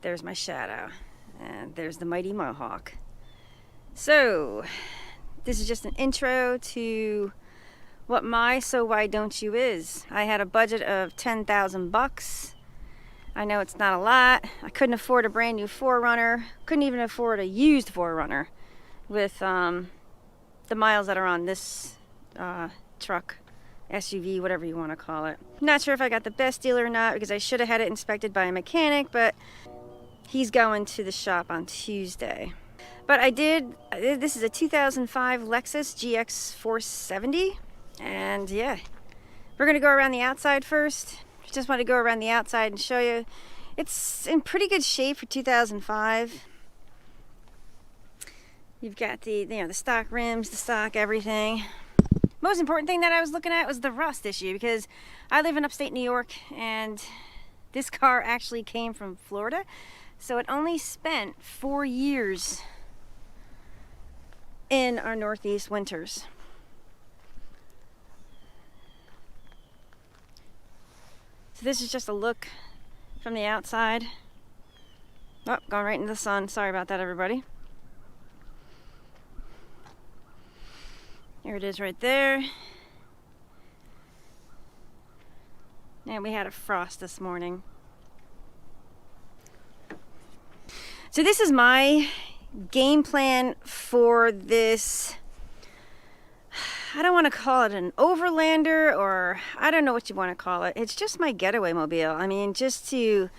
there's my shadow, and there's the mighty Mohawk. So this is just an intro to what my So Why Don't You is. I had a budget of 10,000 bucks. I know it's not a lot. I couldn't afford a brand new 4Runner. Couldn't even afford a used 4Runner with the miles that are on this truck, SUV, whatever you want to call it. Not sure if I got the best deal or not, because I should have had it inspected by a mechanic, but he's going to the shop on Tuesday. But I did, this is a 2005 Lexus GX 470, and yeah, we're gonna go around the outside first. Just want to go around the outside and show you. It's in pretty good shape for 2005. You've got the stock rims, the stock everything. Most important thing that I was looking at was the rust issue, because I live in upstate New York and this car actually came from Florida, so it only spent 4 years in our Northeast winters. So this is just a look from the outside. Oh, going right into the sun. Sorry about that, everybody. There it is right there. And we had a frost this morning. So this is my game plan for this. I don't want to call it an overlander, or I don't know what you want to call it. It's just my getaway mobile. I mean, just to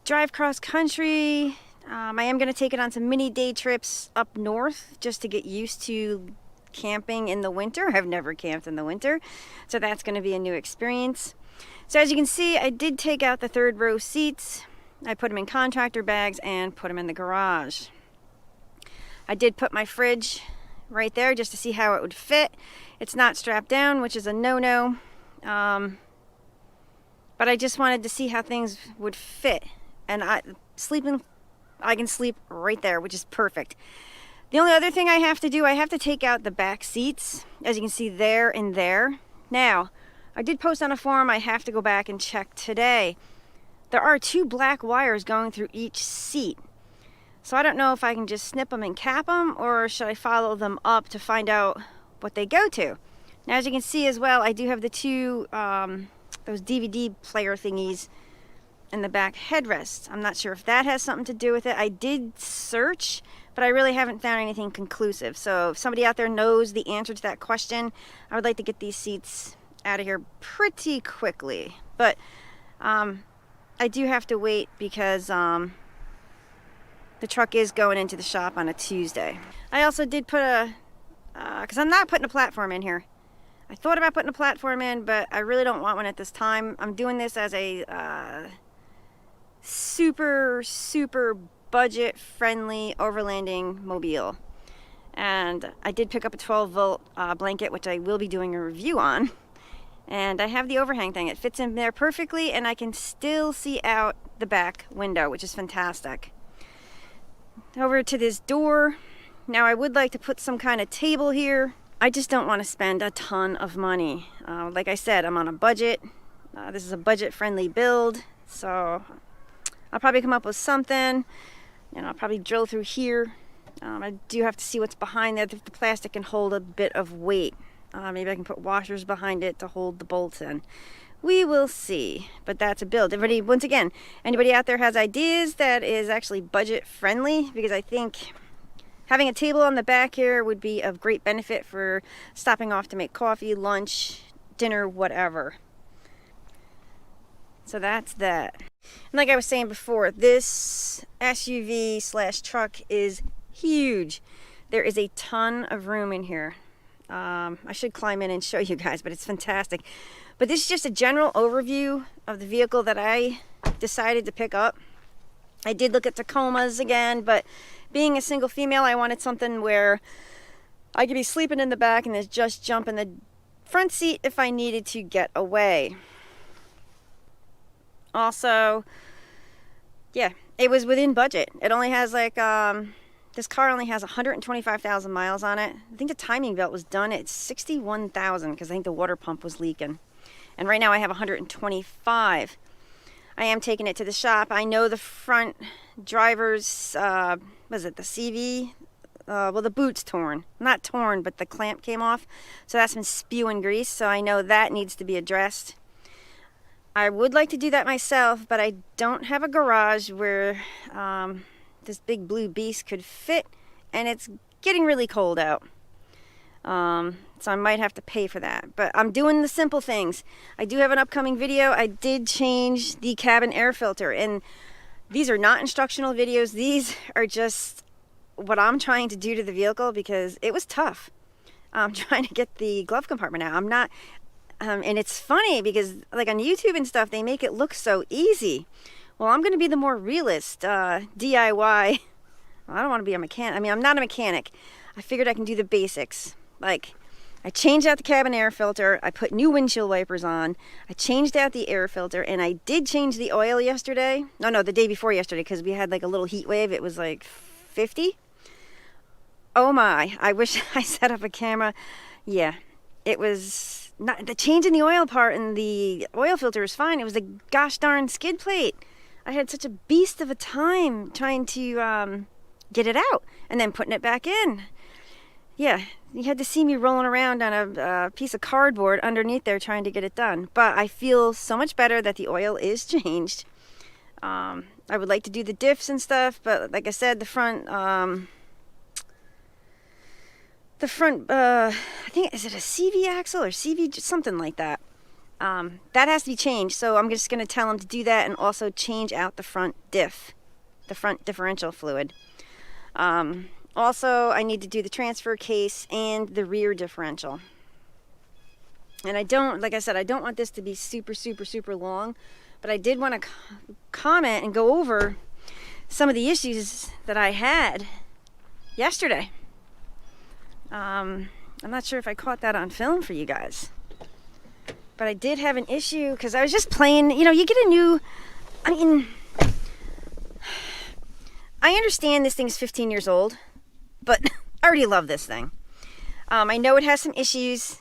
drive cross country. I am going to take it on some mini day trips up north just to get used to camping in the winter. I've never camped in the winter, so that's going to be a new experience. So as you can see, I did take out the third row seats. I put them in contractor bags and put them in the garage. I did put my fridge right there just to see how it would fit. It's not strapped down, which is a no-no, but I just wanted to see how things would fit. And I can sleep right there, which is perfect. The only other thing I have to do, I have to take out the back seats, as you can see there and there. Now, I did post on a forum, I have to go back and check today. There are 2 black wires going through each seat. So I don't know if I can just snip them and cap them, or should I follow them up to find out what they go to. Now, as you can see as well, I do have the 2, those DVD player thingies in the back headrest. I'm not sure if that has something to do with it. I did search, but I really haven't found anything conclusive. So if somebody out there knows the answer to that question, I would like to get these seats out of here pretty quickly. But I do have to wait because the truck is going into the shop on a Tuesday. I also did put because I'm not putting a platform in here. I thought about putting a platform in, but I really don't want one at this time. I'm doing this as a super budget friendly overlanding mobile. And I did pick up a 12-volt blanket, which I will be doing a review on. And I have the overhang thing. It fits in there perfectly, and I can still see out the back window, which is fantastic. Over to this door. Now, I would like to put some kind of table here. I just don't want to spend a ton of money. Like I said, I'm on a budget. This is a budget-friendly build, so I'll probably come up with something, and I'll probably drill through here. I do have to see what's behind there. The plastic can hold a bit of weight. Maybe I can put washers behind it to hold the bolts in. We will see, but that's a build. Everybody, once again, anybody out there has ideas that is actually budget friendly, because I think having a table on the back here would be of great benefit for stopping off to make coffee, lunch, dinner, whatever. So that's that. And like I was saying before, this SUV / truck is huge. There is a ton of room in here. I should climb in and show you guys, but it's fantastic. But this is just a general overview of the vehicle that I decided to pick up. I did look at Tacomas again, but being a single female, I wanted something where I could be sleeping in the back and then just jump in the front seat if I needed to get away. Also, yeah, it was within budget. It only has like, this car only has 125,000 miles on it. I think the timing belt was done at 61,000 because I think the water pump was leaking. And right now I have 125. I am taking it to the shop. I know the front driver's, was it the CV? Well, the boot's torn. Not torn, but the clamp came off. So that's been spewing grease. So I know that needs to be addressed. I would like to do that myself, but I don't have a garage where this big blue beast could fit. And it's getting really cold out. So I might have to pay for that. But I'm doing the simple things. I do have an upcoming video. I did change the cabin air filter. And these are not instructional videos. These are just what I'm trying to do to the vehicle because it was tough. I'm trying to get the glove compartment out. I'm not... and it's funny because like on YouTube and stuff, they make it look so easy. Well, I'm going to be the more realist DIY. Well, I don't want to be a mechanic. I mean, I'm not a mechanic. I figured I can do the basics. Like, I changed out the cabin air filter. I put new windshield wipers on. I changed out the air filter, and I did change the oil yesterday. No, the day before yesterday, because we had like a little heat wave. It was like 50. Oh my! I wish I set up a camera. Yeah, it was not the change in the oil part, and the oil filter was fine. It was the gosh darn skid plate. I had such a beast of a time trying to get it out and then putting it back in. Yeah, you had to see me rolling around on a piece of cardboard underneath there trying to get it done. But I feel so much better that the oil is changed. I would like to do the diffs and stuff, but like I said, the front, I think, is it a CV axle or CV, something like that. That has to be changed. So I'm just going to tell him to do that and also change out the front diff, the front differential fluid. Also, I need to do the transfer case and the rear differential. And I don't, like I said, I don't want this to be super, super, super long, but I did want to comment and go over some of the issues that I had yesterday. I'm not sure if I caught that on film for you guys, but I did have an issue because I was just playing, you know, you get a new, I mean, I understand this thing's 15 years old. But I already love this thing. I know it has some issues.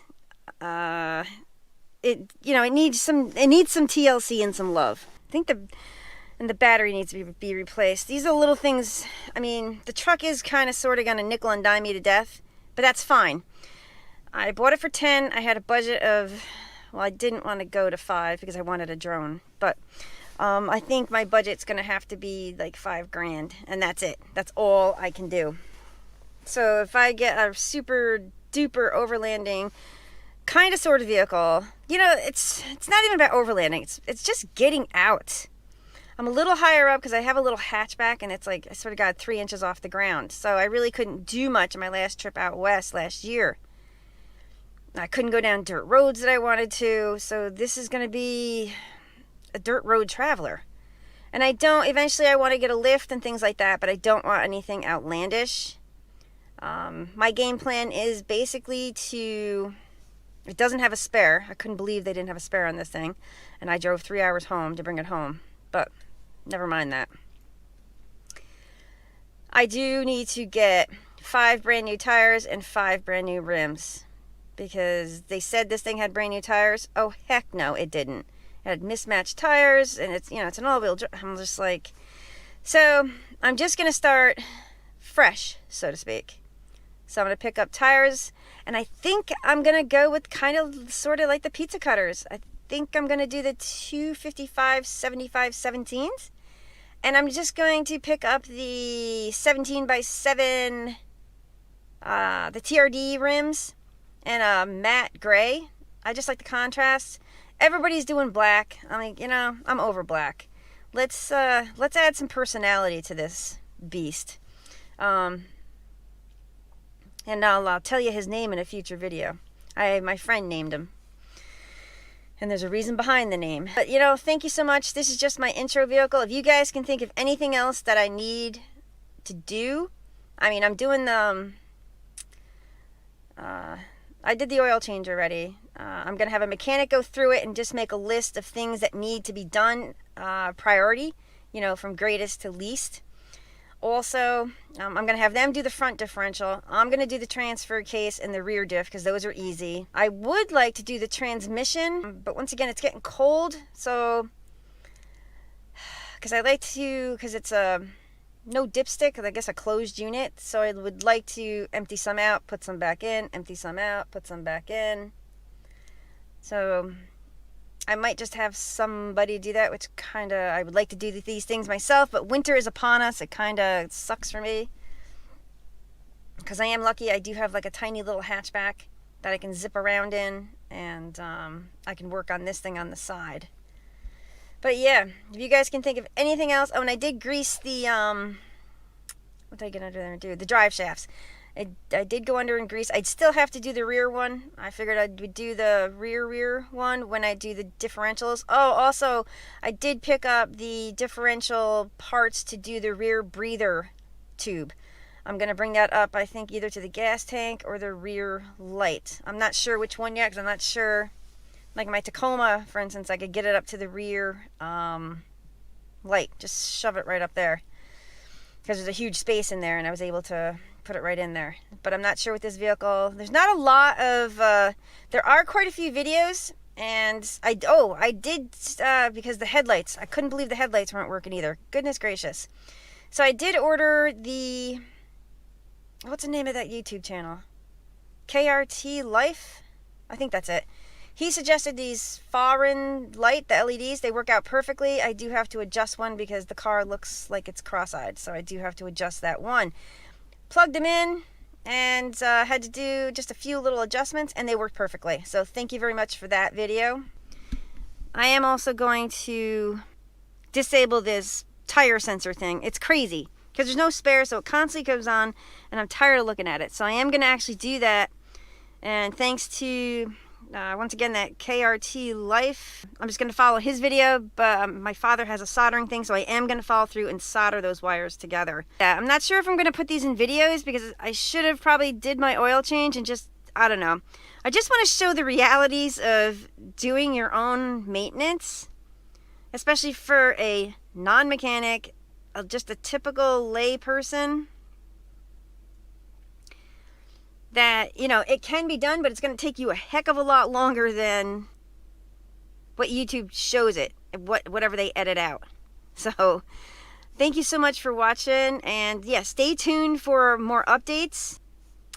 It needs some TLC and some love. I think the battery needs to be replaced. These are little things. I mean, the truck is kind of sort of going to nickel and dime me to death, but that's fine. I bought it for 10. I had a budget of, well, I didn't want to go to 5 because I wanted a drone, but I think my budget's going to have to be like $5,000, and that's it. That's all I can do. So if I get a super duper overlanding kind of sort of vehicle, you know, it's not even about overlanding. It's just getting out. I'm a little higher up because I have a little hatchback and it's like I sort of got 3 inches off the ground. So I really couldn't do much on my last trip out west last year. I couldn't go down dirt roads that I wanted to. So this is going to be a dirt road traveler. And eventually I want to get a lift and things like that, but I don't want anything outlandish. My game plan is basically it doesn't have a spare. I couldn't believe they didn't have a spare on this thing. And I drove 3 hours home to bring it home. But never mind that. I do need to get 5 brand new tires and 5 brand new rims. Because they said this thing had brand new tires. Oh, heck no, it didn't. It had mismatched tires and it's an all-wheel drive. I'm just like... So, I'm just going to start fresh, so to speak. So I'm going to pick up tires, and I think I'm going to go with kind of sort of like the pizza cutters. I think I'm going to do the 255 75 17s, and I'm just going to pick up the 17x7, the TRD rims, and a matte gray. I just like the contrast. Everybody's doing black. I'm like, I'm over black. Let's add some personality to this beast. And I'll tell you his name in a future video. My friend named him. And there's a reason behind the name. But, thank you so much. This is just my intro vehicle. If you guys can think of anything else that I need to do. I mean, I'm doing the... I did the oil change already. I'm going to have a mechanic go through it and just make a list of things that need to be done, priority, from greatest to least. Also, I'm going to have them do the front differential. I'm going to do the transfer case and the rear diff because those are easy. I would like to do the transmission, but once again, it's getting cold. So because I like to, because it's a no dipstick, I guess a closed unit, so I would like to empty some out, put some back in, empty some out, put some back in. So I might just have somebody do that, which kind of, I would like to do these things myself, but winter is upon us. It kind of sucks for me, because I am lucky. I do have like a tiny little hatchback that I can zip around in, and I can work on this thing on the side. But yeah, if you guys can think of anything else. Oh, and I did grease the, what did I get under there and do? The drive shafts. I did go under and grease. I'd still have to do the rear one. I figured I would do the rear one when I do the differentials. Oh, also, I did pick up the differential parts to do the rear breather tube. I'm going to bring that up, I think, either to the gas tank or the rear light. I'm not sure which one yet, because I'm not sure. Like my Tacoma, for instance, I could get it up to the rear light. Just shove it right up there, because there's a huge space in there, and I was able to put it right in there. But I'm not sure with this vehicle. There's not a lot of, there are quite a few videos, and I did, because the headlights, I couldn't believe the headlights weren't working either. Goodness gracious. So I did order the, what's the name of that YouTube channel? KRT Life? I think that's it. He suggested these foreign light, the LEDs. They work out perfectly. I do have to adjust one because the car looks like it's cross-eyed, so I do have to adjust that one. Plugged them in and had to do just a few little adjustments, and they worked perfectly. So thank you very much for that video. I am also going to disable this tire sensor thing. It's crazy because there's no spare, so it constantly goes on, and I'm tired of looking at it. So I am going to actually do that, and thanks to once again, that KRT Life. I'm just going to follow his video, but my father has a soldering thing, so I am going to follow through and solder those wires together. Yeah, I'm not sure if I'm going to put these in videos, because I should have probably did my oil change and just, I don't know. I just want to show the realities of doing your own maintenance, especially for a non-mechanic, just a typical lay person. That, you know, it can be done, but it's going to take you a heck of a lot longer than what YouTube shows it, whatever they edit out. So, thank you so much for watching, and yeah, stay tuned for more updates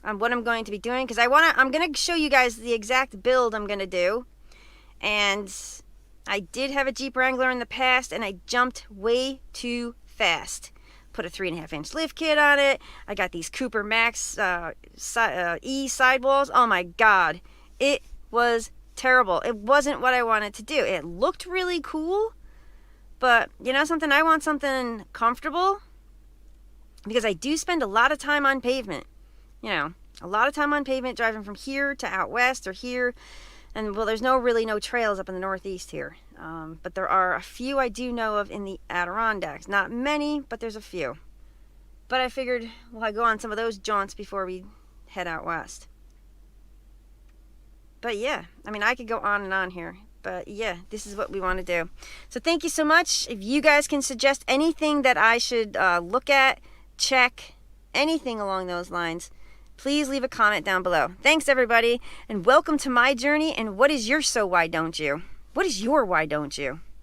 on what I'm going to be doing, because I'm going to show you guys the exact build I'm going to do. And I did have a Jeep Wrangler in the past, and I jumped way too fast. Put a 3.5-inch lift kit on it. I got these Cooper Max E sidewalls. Oh my God. It was terrible. It wasn't what I wanted to do. It looked really cool, but you know something? I want something comfortable, because I do spend a lot of time on pavement. You know, a lot of time on pavement, driving from here to out west or here. And well, there's really no trails up in the Northeast here. But there are a few I do know of in the Adirondacks. Not many, but there's a few. But I figured, well, I go on some of those jaunts before we head out west. But yeah, I mean, I could go on and on here. But yeah, this is what we want to do. So thank you so much. If you guys can suggest anything that I should look at, check, anything along those lines, please leave a comment down below. Thanks, everybody, and welcome to my journey. And what is your so why don't you? What is your why don't you?